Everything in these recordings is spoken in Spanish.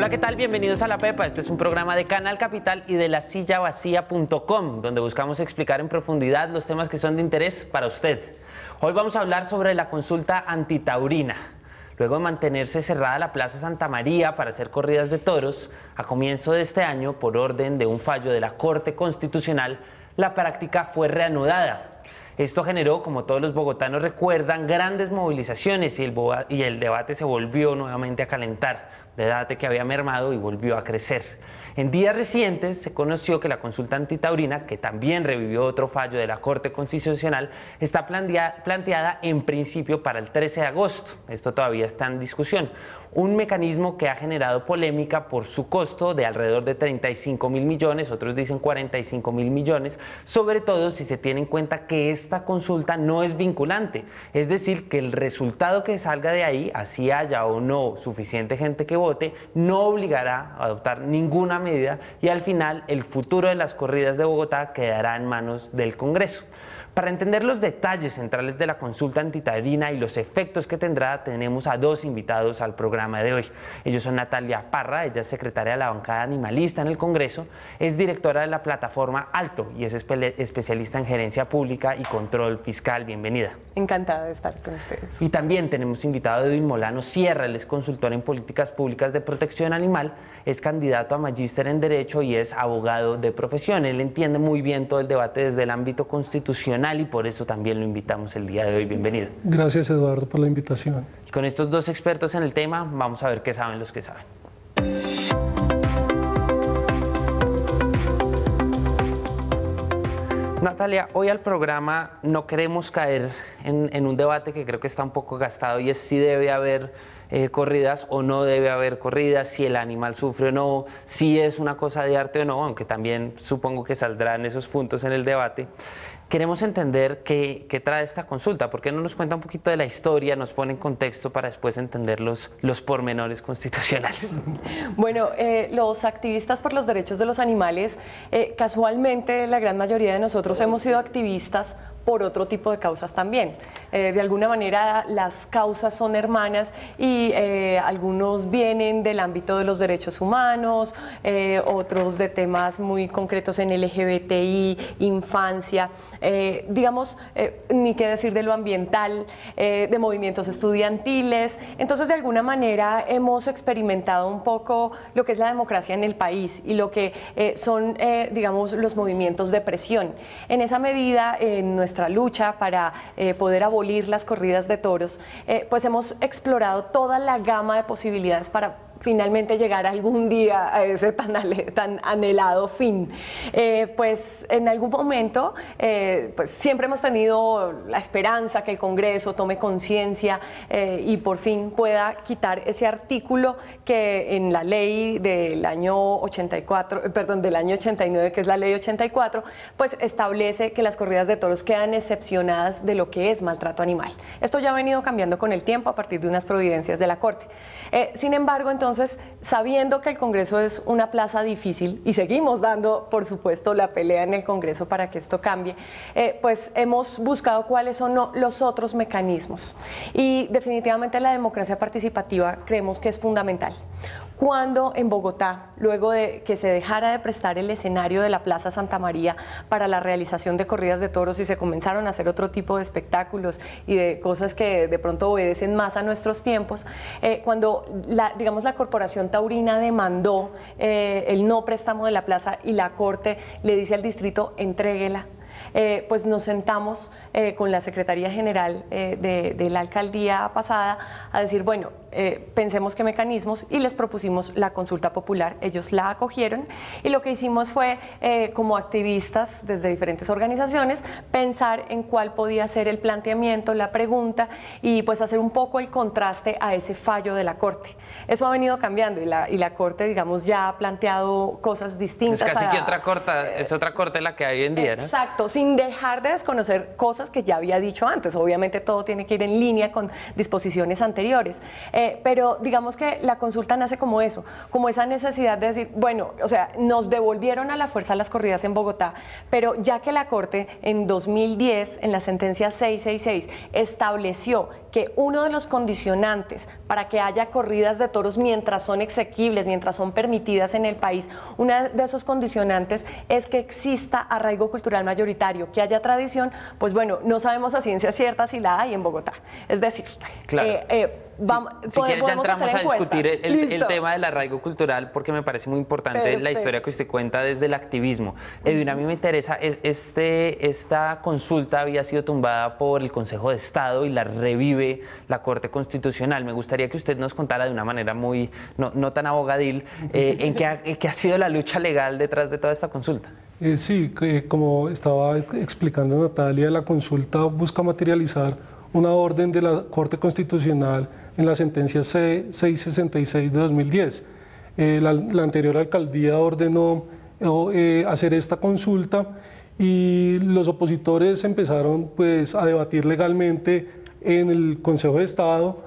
Hola, ¿qué tal? Bienvenidos a La Pepa. Este es un programa de Canal Capital y de lasillavacía.com, donde buscamos explicar en profundidad los temas que son de interés para usted. Hoy vamos a hablar sobre la consulta antitaurina. Luego de mantenerse cerrada la Plaza Santa María para hacer corridas de toros, a comienzo de este año, por orden de un fallo de la Corte Constitucional, la práctica fue reanudada. Esto generó, como todos los bogotanos recuerdan, grandes movilizaciones y el debate se volvió nuevamente a calentar, debate que había mermado y volvió a crecer. En días recientes se conoció que la consulta antitaurina, que también revivió otro fallo de la Corte Constitucional, está planteada en principio para el 13 de agosto. Esto todavía está en discusión. Un mecanismo que ha generado polémica por su costo de alrededor de 35.000 millones, otros dicen 45.000 millones, sobre todo si se tiene en cuenta que esta consulta no es vinculante, es decir, que el resultado que salga de ahí, así haya o no suficiente gente que vote, no obligará a adoptar ninguna medida y al final el futuro de las corridas de Bogotá quedará en manos del Congreso. Para entender los detalles centrales de la consulta antitaurina y los efectos que tendrá, tenemos a dos invitados al programa de hoy. Ellos son Natalia Parra, ella es secretaria de la bancada animalista en el Congreso, es directora de la plataforma Alto y es especialista en gerencia pública y control fiscal. Bienvenida. Encantada de estar con ustedes. Y también tenemos invitado a Edwin Molano Sierra, él es consultor en políticas públicas de protección animal, es candidato a magíster en Derecho y es abogado de profesión. Él entiende muy bien todo el debate desde el ámbito constitucional y por eso también lo invitamos el día de hoy. Bienvenido. Gracias, Eduardo, por la invitación. Y con estos dos expertos en el tema, vamos a ver qué saben los que saben. Natalia, hoy al programa no queremos caer en un debate que creo que está un poco gastado y es si debe haber corridas o no debe haber corridas, si el animal sufre o no, si es una cosa de arte o no, aunque también supongo que saldrán esos puntos en el debate. Queremos entender qué trae esta consulta. ¿Por qué no nos cuenta un poquito de la historia, nos pone en contexto para después entender los pormenores constitucionales? Bueno, los activistas por los derechos de los animales, casualmente la gran mayoría de nosotros hemos sido activistas por otro tipo de causas también. De alguna manera las causas son hermanas y algunos vienen del ámbito de los derechos humanos, otros de temas muy concretos en LGBTI, infancia, digamos, ni qué decir de lo ambiental, de movimientos estudiantiles. Entonces, de alguna manera hemos experimentado un poco lo que es la democracia en el país y lo que son, digamos, los movimientos de presión. En esa medida, en nuestra lucha para poder abolir las corridas de toros, pues hemos explorado toda la gama de posibilidades para finalmente llegar algún día a ese tan anhelado fin. Pues en algún momento pues siempre hemos tenido la esperanza que el Congreso tome conciencia y por fin pueda quitar ese artículo que en la ley del año 89, que es la ley 84, pues establece que las corridas de toros quedan excepcionadas de lo que es maltrato animal. Esto ya ha venido cambiando con el tiempo a partir de unas providencias de la Corte. Sin embargo, entonces, sabiendo que el Congreso es una plaza difícil y seguimos dando, por supuesto, la pelea en el Congreso para que esto cambie, pues hemos buscado cuáles son los otros mecanismos. Y definitivamente la democracia participativa creemos que es fundamental. Cuando en Bogotá, luego de que se dejara de prestar el escenario de la Plaza Santa María para la realización de corridas de toros y se comenzaron a hacer otro tipo de espectáculos y de cosas que de pronto obedecen más a nuestros tiempos, cuando digamos la Corporación Taurina demandó el no préstamo de la plaza y la Corte le dice al distrito entréguela, pues nos sentamos con la Secretaría General de la alcaldía pasada a decir, bueno, pensemos qué mecanismos, y les propusimos la consulta popular. Ellos la acogieron y lo que hicimos fue, como activistas desde diferentes organizaciones, pensar en cuál podía ser el planteamiento, la pregunta, y pues hacer un poco el contraste a ese fallo de la Corte. Eso ha venido cambiando y la Corte, digamos, ya ha planteado cosas distintas. Es casi que es otra corte la que hay hoy en día, ¿no? Exacto, sin dejar de desconocer cosas que ya había dicho antes. Obviamente todo tiene que ir en línea con disposiciones anteriores. Pero digamos que la consulta nace como eso, como esa necesidad de decir, bueno, o sea, nos devolvieron a la fuerza las corridas en Bogotá, pero ya que la Corte en 2010, en la sentencia 666, estableció que uno de los condicionantes para que haya corridas de toros mientras son exequibles, mientras son permitidas en el país, uno de esos condicionantes es que exista arraigo cultural mayoritario, que haya tradición, pues bueno, no sabemos a ciencia cierta si la hay en Bogotá. Es decir, claro. Si quieres ya entramos a discutir el tema del arraigo cultural, porque me parece muy importante la historia que usted cuenta desde el activismo. Edwin, a mí me interesa, esta consulta había sido tumbada por el Consejo de Estado y la revive la Corte Constitucional. Me gustaría que usted nos contara de una manera muy, no tan abogadil, en qué ha sido la lucha legal detrás de toda esta consulta. Sí, como estaba explicando Natalia, la consulta busca materializar una orden de la Corte Constitucional en la sentencia C666 de 2010. La anterior alcaldía ordenó hacer esta consulta y los opositores empezaron pues, a debatir legalmente en el Consejo de Estado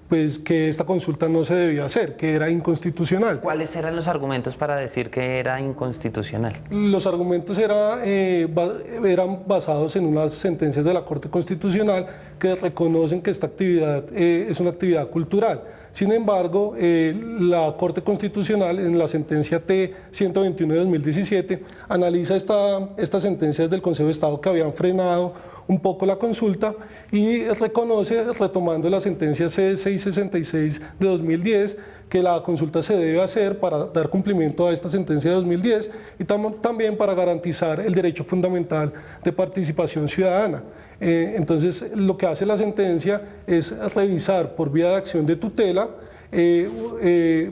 pues, que esta consulta no se debía hacer, que era inconstitucional. ¿Cuáles eran los argumentos para decir que era inconstitucional? Los argumentos eran basados en unas sentencias de la Corte Constitucional que reconocen que esta actividad es una actividad cultural. Sin embargo, la Corte Constitucional en la sentencia T121 de 2017 analiza estas sentencias del Consejo de Estado que habían frenado un poco la consulta y reconoce, retomando la sentencia C666 de 2010, que la consulta se debe hacer para dar cumplimiento a esta sentencia de 2010 y también para garantizar el derecho fundamental de participación ciudadana. Entonces, lo que hace la sentencia es revisar por vía de acción de tutela,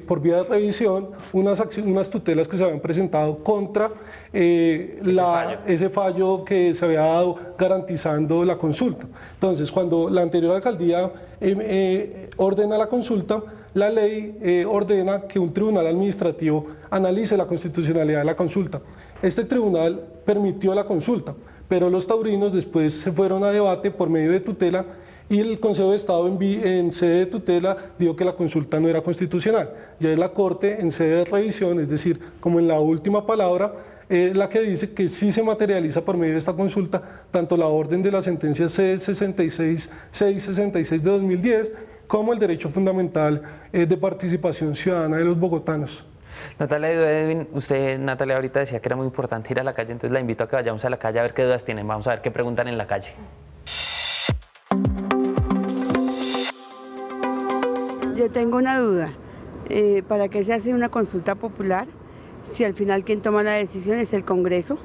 por vía de revisión, unas tutelas que se habían presentado contra ese fallo que se había dado garantizando la consulta. Entonces, cuando la anterior alcaldía ordena la consulta, la ley ordena que un tribunal administrativo analice la constitucionalidad de la consulta. Este tribunal permitió la consulta, pero los taurinos después se fueron a debate por medio de tutela y el Consejo de Estado en sede de tutela dijo que la consulta no era constitucional. Ya es la Corte en sede de revisión, es decir, como en la última palabra, la que dice que sí se materializa por medio de esta consulta tanto la orden de la sentencia C666 de 2010 como el derecho fundamental de participación ciudadana de los bogotanos. Natalia y Edwin, usted, Natalia, ahorita decía que era muy importante ir a la calle, entonces la invito a que vayamos a la calle a ver qué dudas tienen. Vamos a ver qué preguntan en la calle. Yo tengo una duda. ¿Para qué se hace una consulta popular si al final quien toma la decisión es el Congreso?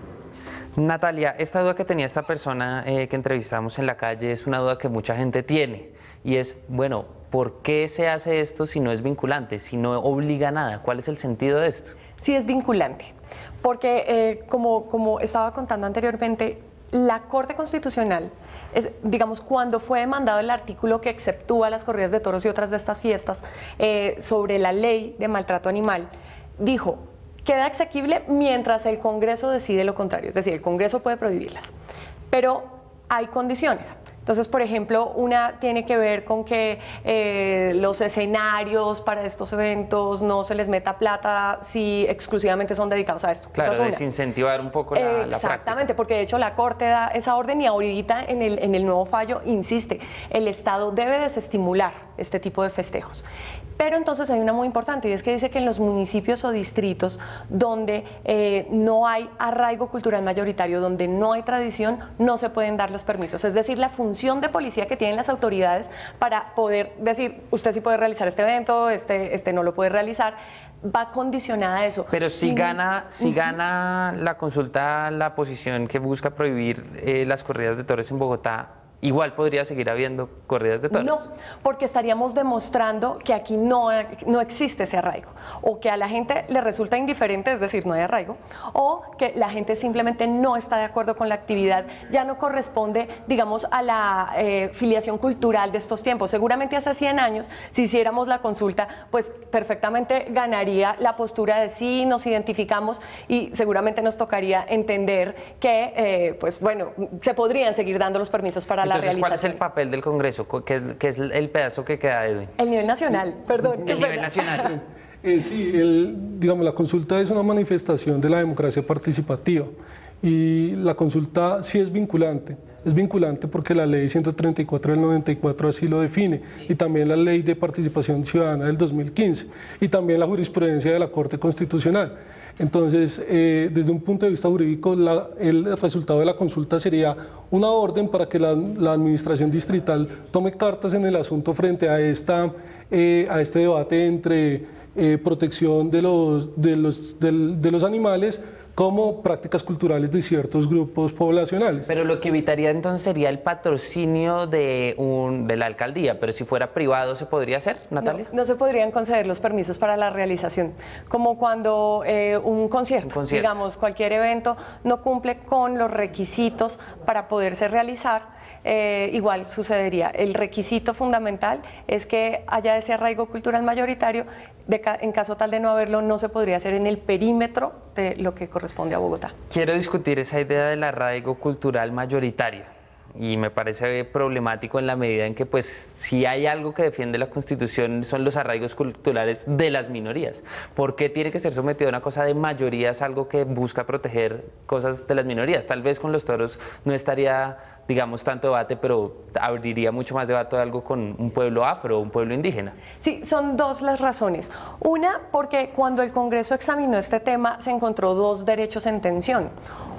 Natalia, esta duda que tenía esta persona que entrevistamos en la calle es una duda que mucha gente tiene y es, bueno, ¿por qué se hace esto si no es vinculante, si no obliga a nada? ¿Cuál es el sentido de esto? Sí es vinculante, porque como estaba contando anteriormente, la Corte Constitucional, digamos, cuando fue demandado el artículo que exceptúa las corridas de toros y otras de estas fiestas sobre la ley de maltrato animal, dijo, queda exequible mientras el Congreso decide lo contrario, es decir, el Congreso puede prohibirlas, pero hay condiciones. Entonces, por ejemplo, una tiene que ver con que los escenarios para estos eventos no se les meta plata si exclusivamente son dedicados a esto. Claro, desincentivar un poco la práctica. Exactamente, porque de hecho la Corte da esa orden y ahorita en el nuevo fallo insiste, el Estado debe desestimular este tipo de festejos. Pero entonces hay una muy importante y es que dice que en los municipios o distritos donde no hay arraigo cultural mayoritario, donde no hay tradición, no se pueden dar los permisos. Es decir, la función de policía que tienen las autoridades para poder decir, usted sí puede realizar este evento, este no lo puede realizar, va condicionada a eso. Pero si gana la consulta la posición que busca prohibir las corridas de toros en Bogotá, igual podría seguir habiendo corridas de toros. No, porque estaríamos demostrando que aquí no existe ese arraigo, o que a la gente le resulta indiferente, es decir, no hay arraigo, o que la gente simplemente no está de acuerdo con la actividad, ya no corresponde, digamos, a la filiación cultural de estos tiempos. Seguramente hace 100 años, si hiciéramos la consulta, pues perfectamente ganaría la postura de sí, nos identificamos y seguramente nos tocaría entender que, pues bueno, se podrían seguir dando los permisos para la realización. ¿Cuál es el papel del Congreso? ¿Qué es el pedazo que queda, Edwin? El nivel nacional, perdón. El nivel nacional. Sí, digamos, la consulta es una manifestación de la democracia participativa y la consulta sí es vinculante. es vinculante porque la ley 134 del 94 así lo define, y también la ley de participación ciudadana del 2015, y también la jurisprudencia de la Corte Constitucional. Entonces, desde un punto de vista jurídico, el resultado de la consulta sería una orden para que la administración distrital tome cartas en el asunto frente a este debate entre protección de los animales como prácticas culturales de ciertos grupos poblacionales. Pero lo que evitaría entonces sería el patrocinio de la alcaldía, pero si fuera privado, ¿se podría hacer, Natalia? No se podrían conceder los permisos para la realización, como cuando un concierto, digamos, cualquier evento no cumple con los requisitos para poderse realizar. Igual sucedería. El requisito fundamental es que haya ese arraigo cultural mayoritario. En caso tal de no haberlo, no se podría hacer en el perímetro de lo que corresponde a Bogotá. Quiero discutir esa idea del arraigo cultural mayoritario, y me parece problemático en la medida en que, pues, si hay algo que defiende la Constitución son los arraigos culturales de las minorías. ¿Por qué tiene que ser sometido a una cosa de mayorías, algo que busca proteger cosas de las minorías? Tal vez con los toros no estaría, digamos, tanto debate, pero abriría mucho más debate de algo con un pueblo afro o un pueblo indígena. Sí, son dos las razones. Una, porque cuando el Congreso examinó este tema se encontró dos derechos en tensión.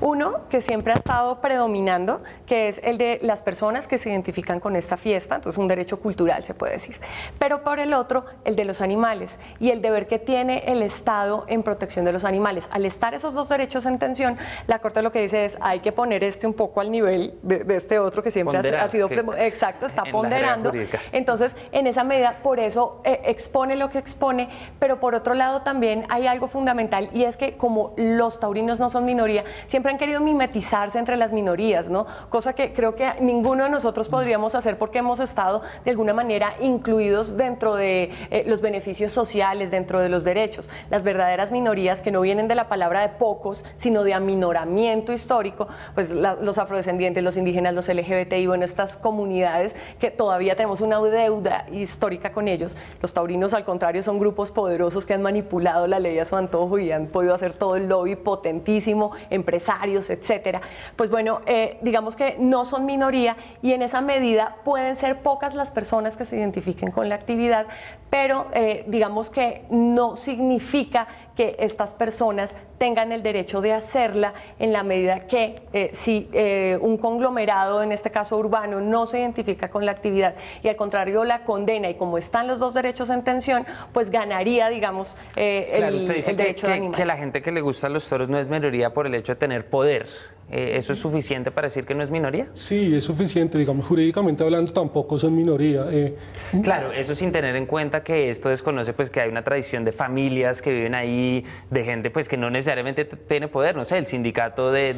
Uno, que siempre ha estado predominando, que es el de las personas que se identifican con esta fiesta, entonces un derecho cultural se puede decir. Pero por el otro, el de los animales y el deber que tiene el Estado en protección de los animales. Al estar esos dos derechos en tensión, la Corte lo que dice es hay que poner un poco al nivel de este otro que siempre ha sido... Exacto, está ponderando. Entonces, en esa medida, por eso expone lo que expone, pero por otro lado también hay algo fundamental, y es que como los taurinos no son minoría, siempre han querido mimetizarse entre las minorías, ¿no? Cosa que creo que ninguno de nosotros podríamos hacer porque hemos estado de alguna manera incluidos dentro de los beneficios sociales, dentro de los derechos. Las verdaderas minorías que no vienen de la palabra de pocos, sino de aminoramiento histórico, pues los afrodescendientes, los indígenas, los LGBTI, bueno, estas comunidades que todavía tenemos una deuda histórica con ellos. Los taurinos, al contrario, son grupos poderosos que han manipulado la ley a su antojo y han podido hacer todo el lobby potentísimo, empresarios, etcétera. Pues bueno, digamos que no son minoría, y en esa medida pueden ser pocas las personas que se identifiquen con la actividad, pero digamos que no significa que estas personas tengan el derecho de hacerla, en la medida que si un conglomerado, en este caso urbano, no se identifica con la actividad y al contrario la condena, y como están los dos derechos en tensión, pues ganaría, digamos, el derecho de animal. Que la gente que le gusta los toros no es minoría por el hecho de tener poder. ¿Eso es suficiente para decir que no es minoría? Sí, es suficiente, digamos, jurídicamente hablando tampoco son minoría. Claro, eso sin tener en cuenta que esto desconoce pues que hay una tradición de familias que viven ahí, de gente pues que no necesariamente tiene poder, no sé, el sindicato de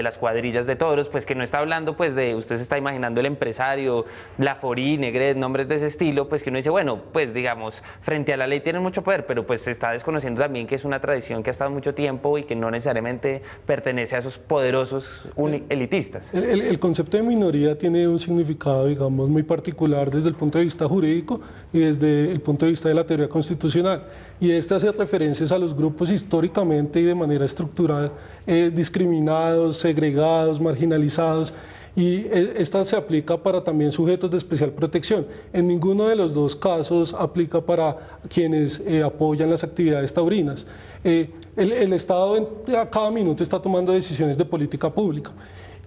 las cuadrillas de toros, pues que no está hablando pues de, usted se está imaginando el empresario, la Forí, Negret, nombres de ese estilo, pues que uno dice, bueno, pues digamos, frente a la ley tienen mucho poder, pero pues se está desconociendo también que es una tradición que ha estado mucho tiempo y que no necesariamente pertenece a esos poderosos elitistas. El concepto de minoría tiene un significado, digamos, muy particular desde el punto de vista jurídico y desde el punto de vista de la teoría constitucional. Y este hace referencias a los grupos históricamente y de manera estructural discriminados, segregados, marginalizados. Y esta se aplica para también sujetos de especial protección. En ninguno de los dos casos aplica para quienes apoyan las actividades taurinas. El Estado a cada minuto está tomando decisiones de política pública,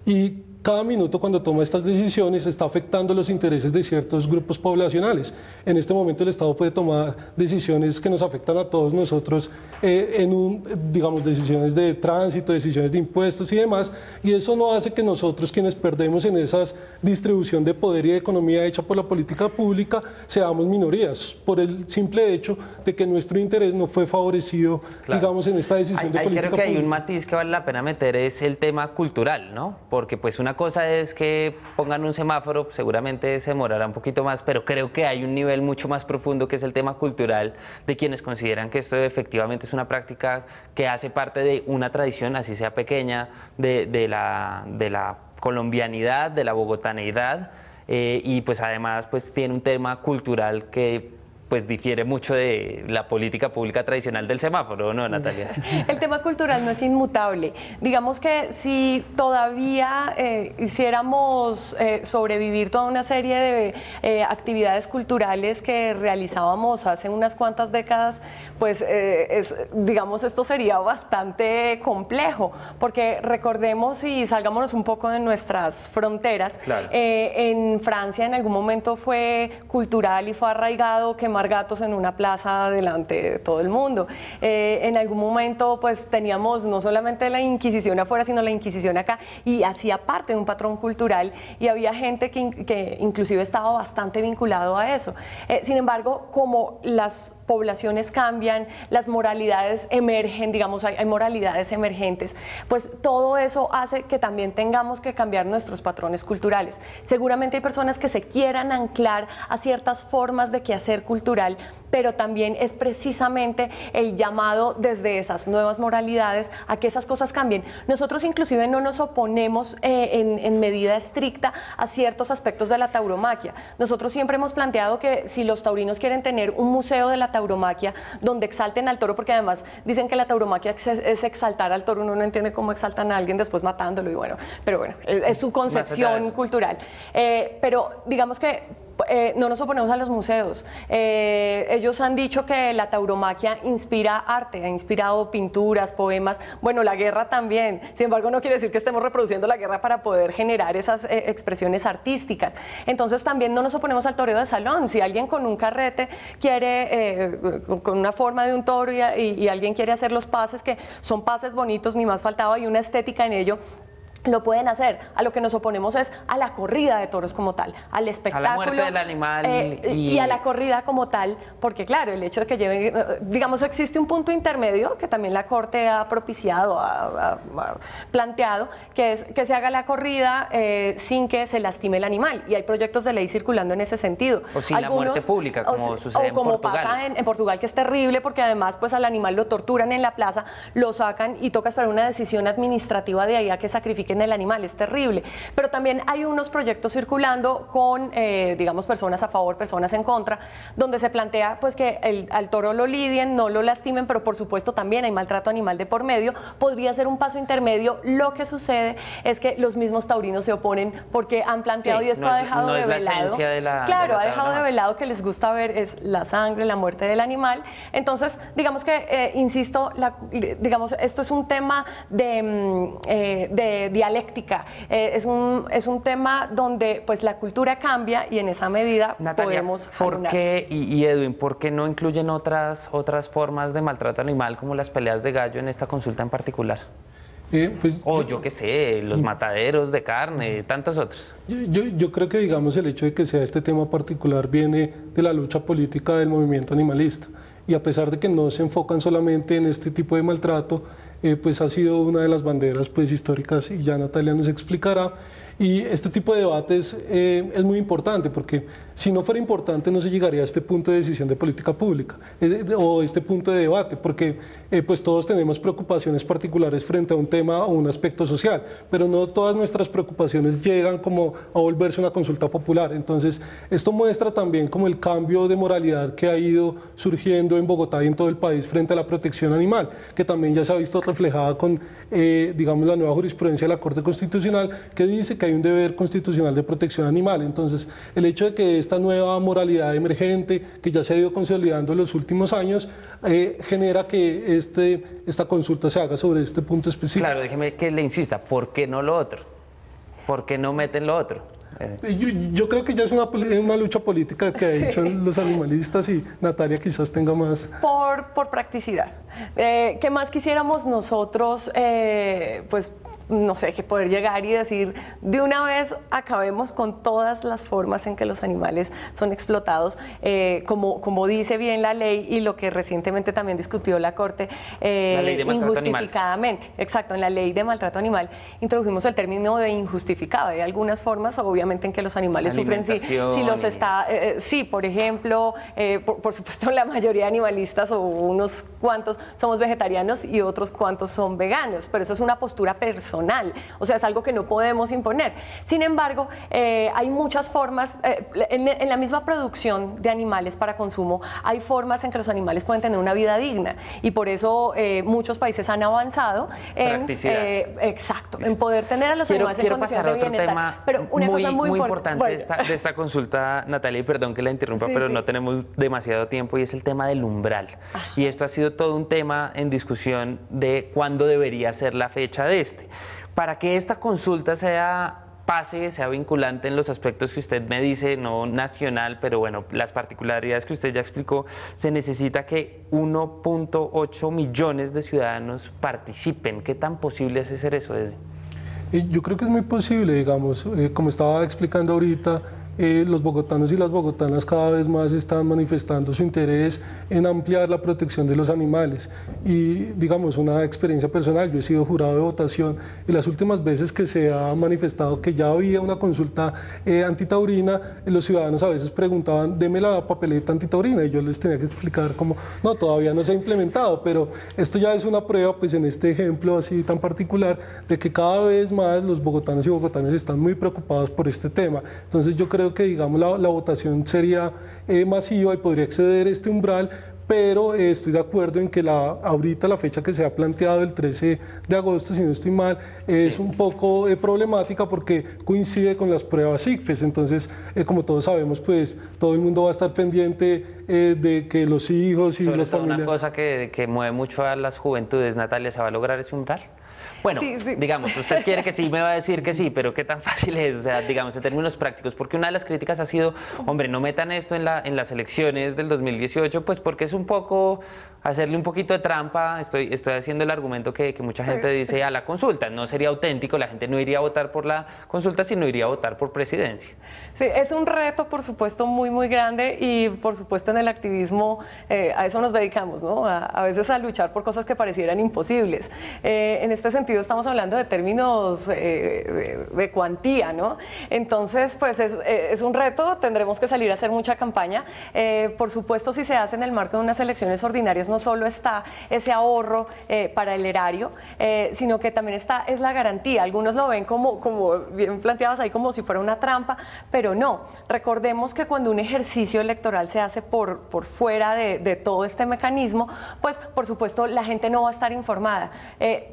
y cada minuto cuando toma estas decisiones está afectando los intereses de ciertos grupos poblacionales. En este momento el Estado puede tomar decisiones que nos afectan a todos nosotros, digamos, decisiones de tránsito, decisiones de impuestos y demás, y eso no hace que nosotros, quienes perdemos en esa distribución de poder y de economía hecha por la política pública, seamos minorías, por el simple hecho de que nuestro interés no fue favorecido, claro, digamos, en esta decisión de política pública. Creo que hay un matiz que vale la pena meter, es el tema cultural, ¿no? Porque pues una cosa es que pongan un semáforo, seguramente se demorará un poquito más, pero creo que hay un nivel mucho más profundo que es el tema cultural de quienes consideran que esto efectivamente es una práctica que hace parte de una tradición, así sea pequeña, de la colombianidad, de la bogotaneidad, y pues además pues tiene un tema cultural que pues difiere mucho de la política pública tradicional del semáforo, ¿no, Natalia? El tema cultural no es inmutable. Digamos que si todavía hiciéramos sobrevivir toda una serie de actividades culturales que realizábamos hace unas cuantas décadas, pues digamos esto sería bastante complejo, porque recordemos y salgámonos un poco de nuestras fronteras. Claro. En Francia en algún momento fue cultural y fue arraigado quemar gatos en una plaza delante de todo el mundo. En algún momento pues teníamos no solamente la Inquisición afuera, sino la Inquisición acá, y hacía parte de un patrón cultural, y había gente que inclusive estaba bastante vinculado a eso. Sin embargo, como las poblaciones cambian, las moralidades emergen, digamos, hay moralidades emergentes, pues todo eso hace que también tengamos que cambiar nuestros patrones culturales. Seguramente hay personas que se quieran anclar a ciertas formas de quehacer cultural, pero también es precisamente el llamado desde esas nuevas moralidades a que esas cosas cambien. Nosotros inclusive no nos oponemos en medida estricta a ciertos aspectos de la tauromaquia. Nosotros siempre hemos planteado que si los taurinos quieren tener un museo de la tauromaquia donde exalten al toro, porque además dicen que la tauromaquia es exaltar al toro, uno no entiende cómo exaltan a alguien después matándolo, y bueno, pero bueno, es su concepción cultural. Pero digamos que no nos oponemos a los museos. Ellos han dicho que la tauromaquia inspira arte, ha inspirado pinturas, poemas, bueno, la guerra también. Sin embargo, no quiere decir que estemos reproduciendo la guerra para poder generar esas expresiones artísticas. Entonces también no nos oponemos al toreo de salón. Si alguien con un carrete quiere, con una forma de un toro y alguien quiere hacer los pases, que son pases bonitos, ni más faltaba, hay una estética en ello, lo pueden hacer. A lo que nos oponemos es a la corrida de toros como tal, al espectáculo. A la muerte del animal. Y a la corrida como tal, porque claro, el hecho de que lleven, digamos, existe un punto intermedio que también la Corte ha propiciado, ha planteado, que es que se haga la corrida sin que se lastime el animal. Y hay proyectos de ley circulando en ese sentido. O sin la muerte pública, como sucede en Portugal. O como pasa en Portugal, que es terrible, porque además pues al animal lo torturan en la plaza, lo sacan y toca esperar una decisión administrativa de ahí a que sacrifiquen el animal, es terrible. Pero también hay unos proyectos circulando con, digamos, personas a favor, personas en contra, donde se plantea pues que al toro lo lidien, no lo lastimen, pero por supuesto también hay maltrato animal de por medio. Podría ser un paso intermedio. Lo que sucede es que los mismos taurinos se oponen porque han planteado, y esto ha dejado de velado, claro, ha dejado de velado que les gusta ver es la sangre, la muerte del animal. Entonces, digamos que, insisto, digamos, esto es un tema de dialéctica, es un tema donde pues la cultura cambia y en esa medida Natalia, podemos ¿por qué, y Edwin, por qué no incluyen otras formas de maltrato animal como las peleas de gallo en esta consulta en particular? Yo qué sé, los mataderos de carne, tantos otros. Yo creo que, digamos, el hecho de que sea este tema particular viene de la lucha política del movimiento animalista, y a pesar de que no se enfocan solamente en este tipo de maltrato, pues ha sido una de las banderas pues históricas, y ya Natalia nos explicará. Y este tipo de debates es muy importante, porque si no fuera importante no se llegaría a este punto de decisión de política pública o este punto de debate, porque pues todos tenemos preocupaciones particulares frente a un tema o un aspecto social, pero no todas nuestras preocupaciones llegan como a volverse una consulta popular. Entonces esto muestra también como el cambio de moralidad que ha ido surgiendo en Bogotá y en todo el país frente a la protección animal, que también ya se ha visto reflejada con digamos, la nueva jurisprudencia de la Corte Constitucional, que dice que hay un deber constitucional de protección animal. Entonces, el hecho de que esta nueva moralidad emergente, que ya se ha ido consolidando en los últimos años, genera que esta consulta se haga sobre este punto específico. Claro, déjeme que le insista, ¿por qué no lo otro? ¿Por qué no meten lo otro? Yo creo que ya es una lucha política que han hecho los animalistas, y Natalia quizás tenga más. Por practicidad. ¿Qué más quisiéramos nosotros, pues, no sé, que poder llegar y decir, de una vez acabemos con todas las formas en que los animales son explotados, como dice bien la ley y lo que recientemente también discutió la Corte, la ley de maltrato injustificadamente. Animal. Exacto, en la ley de maltrato animal introdujimos el término de injustificado. Hay algunas formas, obviamente, en que los animales sufren, si los está, sí, por ejemplo, por supuesto, la mayoría de animalistas, o unos cuantos, somos vegetarianos y otros cuantos son veganos, pero eso es una postura personal personal, o sea, es algo que no podemos imponer. Sin embargo, hay muchas formas, en la misma producción de animales para consumo, hay formas en que los animales pueden tener una vida digna y por eso muchos países han avanzado en, exacto, en poder tener a los animales en condiciones de bienestar. Tema pero una cosa muy importante bueno. de esta consulta, Natalia, y perdón que la interrumpa, Sí, pero sí. no tenemos demasiado tiempo, y es el tema del umbral. Y esto ha sido todo un tema en discusión de cuándo debería ser la fecha de este. Para que esta consulta sea vinculante en los aspectos que usted me dice, no nacional, pero bueno, las particularidades que usted ya explicó, se necesita que 1.8 millones de ciudadanos participen. ¿Qué tan posible es hacer eso, Edwin? Yo creo que es muy posible, digamos, como estaba explicando ahorita, los bogotanos y las bogotanas cada vez más están manifestando su interés en ampliar la protección de los animales. Y digamos, una experiencia personal, yo he sido jurado de votación y las últimas veces que se ha manifestado que ya había una consulta antitaurina, los ciudadanos a veces preguntaban, deme la papeleta antitaurina, y yo les tenía que explicar como, no, todavía no se ha implementado, pero esto ya es una prueba, pues en este ejemplo así tan particular, de que cada vez más los bogotanos y bogotanas están muy preocupados por este tema. Entonces yo creo que digamos la votación sería masiva y podría exceder este umbral, pero estoy de acuerdo en que ahorita la fecha que se ha planteado, el 13 de agosto, si no estoy mal, es un poco problemática porque coincide con las pruebas ICFES. Entonces, como todos sabemos, pues todo el mundo va a estar pendiente de que los hijos y las familias... Una cosa que mueve mucho a las juventudes, Natalia, ¿se va a lograr ese umbral? Bueno, sí. digamos, usted quiere que sí, me va a decir que sí, pero ¿qué tan fácil es? O sea, digamos, en términos prácticos, porque una de las críticas ha sido, hombre, no metan esto en las elecciones del 2018, pues porque es un poco hacerle un poquito de trampa. Estoy haciendo el argumento que mucha gente dice a la consulta. No sería auténtico, la gente no iría a votar por la consulta, sino iría a votar por presidencia. Sí, es un reto, por supuesto, muy, muy grande y, por supuesto, en el activismo a eso nos dedicamos, ¿no? A veces a luchar por cosas que parecieran imposibles. En este sentido, estamos hablando de términos de cuantía, ¿no? Entonces, pues es un reto, tendremos que salir a hacer mucha campaña. Por supuesto, si se hace en el marco de unas elecciones ordinarias, no solo está ese ahorro para el erario, sino que también es la garantía. Algunos lo ven como bien planteados ahí, como si fuera una trampa, pero no. Recordemos que cuando un ejercicio electoral se hace por fuera de todo este mecanismo, pues por supuesto la gente no va a estar informada.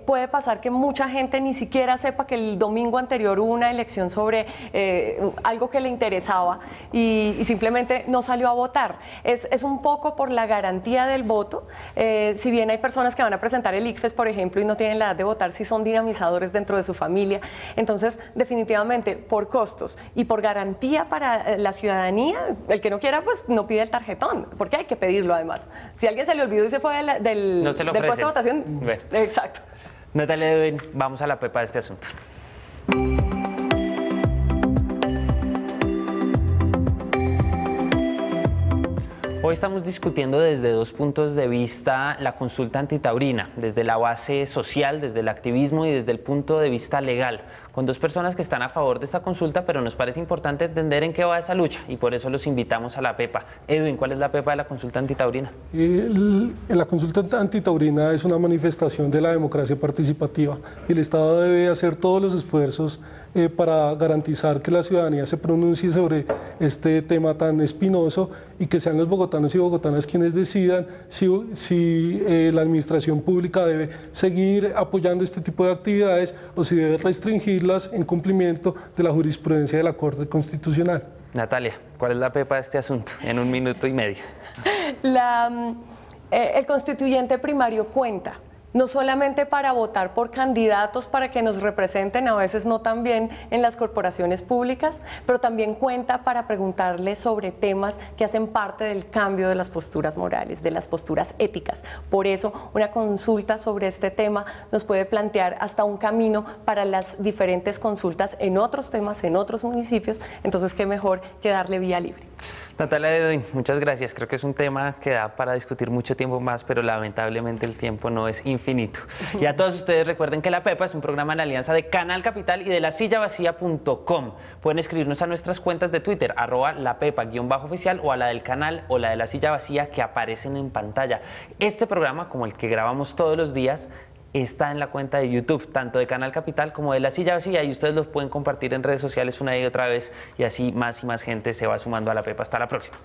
Puede pasar que mucha gente ni siquiera sepa que el domingo anterior hubo una elección sobre algo que le interesaba y simplemente no salió a votar. Es un poco por la garantía del voto. Si bien hay personas que van a presentar el ICFES, por ejemplo, y no tienen la edad de votar, si son dinamizadores dentro de su familia. Entonces, definitivamente, por costos y por garantía para la ciudadanía, el que no quiera, pues no pide el tarjetón, porque hay que pedirlo además. Si a alguien se le olvidó y se fue del puesto de votación, bueno. Exacto. Natalia Edwin, vamos a la pepa de este asunto. Hoy estamos discutiendo desde dos puntos de vista la consulta antitaurina, desde la base social, desde el activismo y desde el punto de vista legal, con dos personas que están a favor de esta consulta, pero nos parece importante entender en qué va esa lucha y por eso los invitamos a la pepa. Edwin, ¿cuál es la pepa de la consulta antitaurina? La consulta antitaurina es una manifestación de la democracia participativa. El Estado debe hacer todos los esfuerzos para garantizar que la ciudadanía se pronuncie sobre este tema tan espinoso y que sean los bogotanos y bogotanas quienes decidan si la administración pública debe seguir apoyando este tipo de actividades o si debe restringirlas en cumplimiento de la jurisprudencia de la Corte Constitucional. Natalia, ¿cuál es la pepa de este asunto? En 1 minuto y medio. El constituyente primario cuenta. No solamente para votar por candidatos para que nos representen, a veces no tan bien en las corporaciones públicas, pero también cuenta para preguntarle sobre temas que hacen parte del cambio de las posturas morales, de las posturas éticas. Por eso, una consulta sobre este tema nos puede plantear hasta un camino para las diferentes consultas en otros temas, en otros municipios. Entonces, qué mejor que darle vía libre. Natalia Edwin, muchas gracias. Creo que es un tema que da para discutir mucho tiempo más, pero lamentablemente el tiempo no es infinito. Y a todos ustedes recuerden que La Pepa es un programa en la alianza de Canal Capital y de lasillavacía.com. Pueden escribirnos a nuestras cuentas de Twitter, @lapepa_oficial o a la del canal o la de La Silla Vacía que aparecen en pantalla. Este programa, como el que grabamos todos los días, está en la cuenta de YouTube, tanto de Canal Capital como de La Silla Vacía, y ustedes los pueden compartir en redes sociales una y otra vez, y así más y más gente se va sumando a la Pepa. Hasta la próxima.